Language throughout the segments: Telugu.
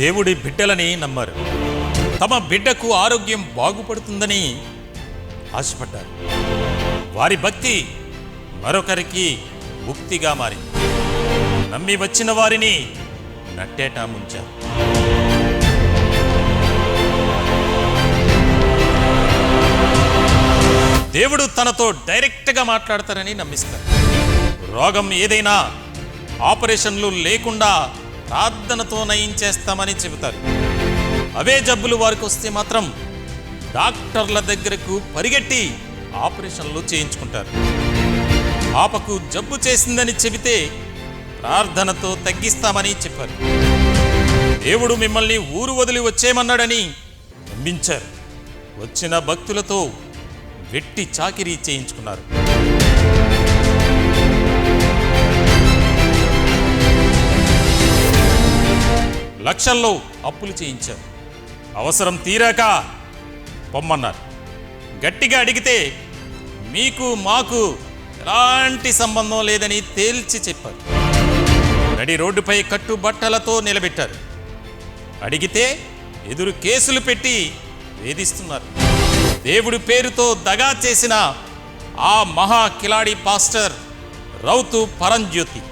దేవుడి బిడ్డలని నమ్మారు. తమ బిడ్డకు ఆరోగ్యం బాగుపడుతుందని ఆశపడ్డారు. వారి భక్తి మరొకరికి ముక్తిగా మారింది. నమ్మి వచ్చిన వారిని నట్టేట ముంచారు. దేవుడు తనతో డైరెక్ట్గా మాట్లాడతారని నమ్మిస్తారు. రోగం ఏదైనా ఆపరేషన్లు లేకుండా ప్రార్థనతో నయం చేస్తామని చెబుతారు. అవే జబ్బులు వారికి వస్తే మాత్రం డాక్టర్ల దగ్గరకు పరిగెట్టి ఆపరేషన్లు చేయించుకుంటారు. పాపకు జబ్బు చేసిందని చెబితే ప్రార్థనతో తగ్గిస్తామని చెప్పారు. దేవుడు మిమ్మల్ని ఊరు వదిలి వచ్చేయమన్నాడని నమ్మించారు. వచ్చిన భక్తులతో వెట్టి చాకిరీ చేయించుకున్నారు. లక్షల్లో అప్పులు చేయించారు. అవసరం తీరాక పొమ్మన్నారు. గట్టిగా అడిగితే మీకు మాకు ఎలాంటి సంబంధం లేదని తేల్చి చెప్పారు. నడి రోడ్డుపై కట్టుబట్టలతో నిలబెట్టారు. అడిగితే ఎదురు కేసులు పెట్టి వేధిస్తున్నారు. దేవుడి పేరుతో దగా చేసిన ఆ మహా కిలాడి పాస్టర్ రౌతు పరంజ్యోతి,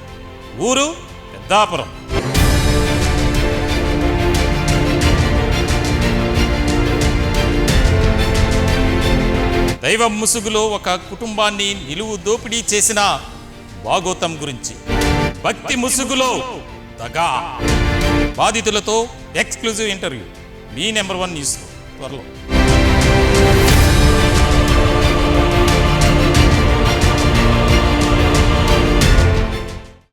ఊరు పెద్దాపురం. దైవ ముసుగులో ఒక కుటుంబాన్ని నిలువు దోపిడీ చేసిన భాగోతం గురించి, భక్తి ముసుగులో దగా, బాధితులతో ఎక్స్క్లూజివ్ ఇంటర్వ్యూ మీ నెంబర్ 1 న్యూస్ త్వరలో.